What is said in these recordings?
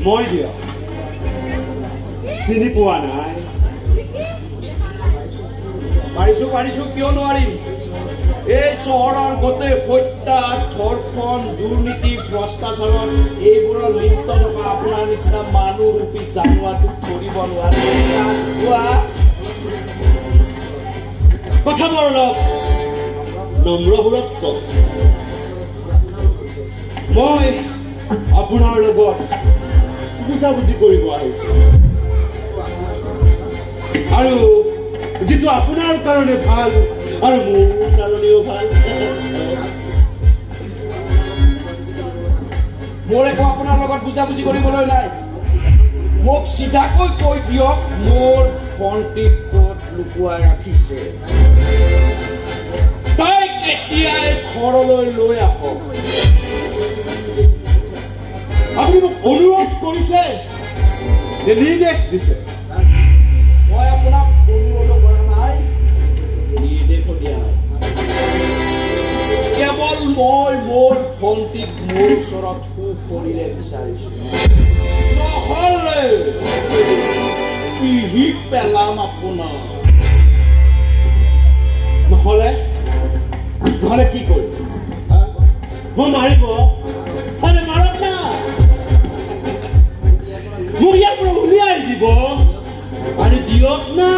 মই দিয়ক চিনি পোৱা নাই। পাৰিছো কিয় নোৱাৰিম? এই চহৰৰ গোটেই হত্যা, ধৰ্ষণ, দুৰ্নীতি, ভ্ৰষ্টাচাৰত এইবোৰৰ লিপ্ত থকা আপোনাৰ নিচিনা মানুহ ৰূপী জানুৱাটোক ধৰিব নোৱাৰে। কথাবোৰ অলপ নম্ৰ সুৰত কওক। মই আপোনাৰ লগত বুজাবুজি কৰিব আহিছো, আৰু যিটো আপোনাৰ কাৰণে ভাল আৰু মোৰ কাৰণেও ভাল। মোৰ একো আপোনাৰ লগত বুজাবুজি কৰিবলৈ নাই। মোক চিধাকৈ কৈ দিয়ক, মোৰ ভণ্টিক ক'ত লুকুৱাই ৰাখিছে? তাইক এতিয়াই ঘৰলৈ লৈ আহক। আপুনি মোক অনুৰোধ কৰিছে নে নিৰ্দেশ দিছে? মই আপোনাক অনুৰোধ কৰা নাই, নিৰ্দেশো দিয়া নাই। কেৱল মই মোৰ ভণ্টিক মোৰ ওচৰত সুখৰিলে বিচাৰিছো। নহ'লে পিহি পেলাম আপোনাৰ। নহ'লে কি কৰিম? মই মাৰিব মাৰক না, মোক ইয়াৰ পৰা উলিয়াই দিব আৰু দিয়ক না।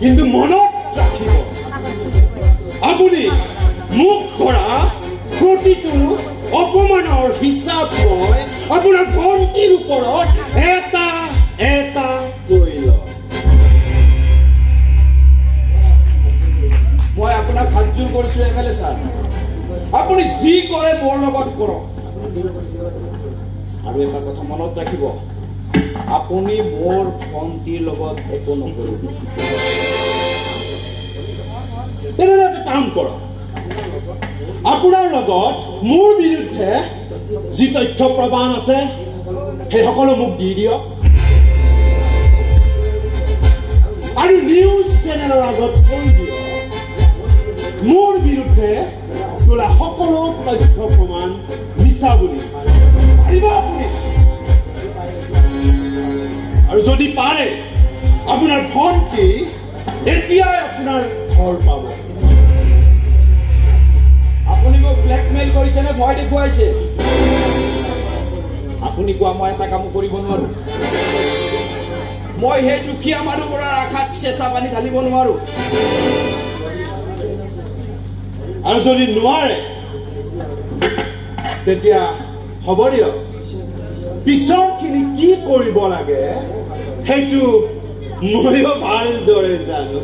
কিন্তু মনত ৰাখিব, আপুনি মোক কৰা প্ৰতিটো অপমানৰ হিচাপ মই আপোনাৰ ভণ্টিৰ ওপৰত এটা এটা কৰি লওঁ। মই আপোনাক হাতযোৰ কৰিছো এফালে ছাৰ, আপুনি যি কৰে মোৰ লগত কৰক। আৰু এটা কথা মনত ৰাখিব, আপুনি মোৰ ভণ্টিৰ লগত একো নকৰিব। তেনেহ'লে এটা কাম কৰক, আপোনাৰ লগত মোৰ বিৰুদ্ধে যি তথ্য প্ৰমাণ আছে সেই সকলো মোক দি দিয়ক, আৰু নিউজ চেনেলৰ আগত কৈ দিয়ক মোৰ বিৰুদ্ধে তোলা সকলো তথ্য প্ৰমাণ মিছা বুলি। পাৰিব আপুনি? আৰু যদি পাৰে, আপোনাৰ ভণ্টি এতিয়াই আপোনাৰ ঘৰ পাব। আপুনি মোক ব্লেকমেইল কৰিছে নে ভয় দেখুৱাইছে? আপুনি কোৱা মই এটা কাম কৰিব নোৱাৰো। মই সেই দুখীয়া মানুহবোৰৰ আশাত চেঁচা পানী ঢালিব নোৱাৰো। আৰু যদি নোৱাৰে তেতিয়া হ'ব দিয়ক, পিছৰখিনি কি কৰিব লাগে সেইটো ময়ো ভালদৰে জানো।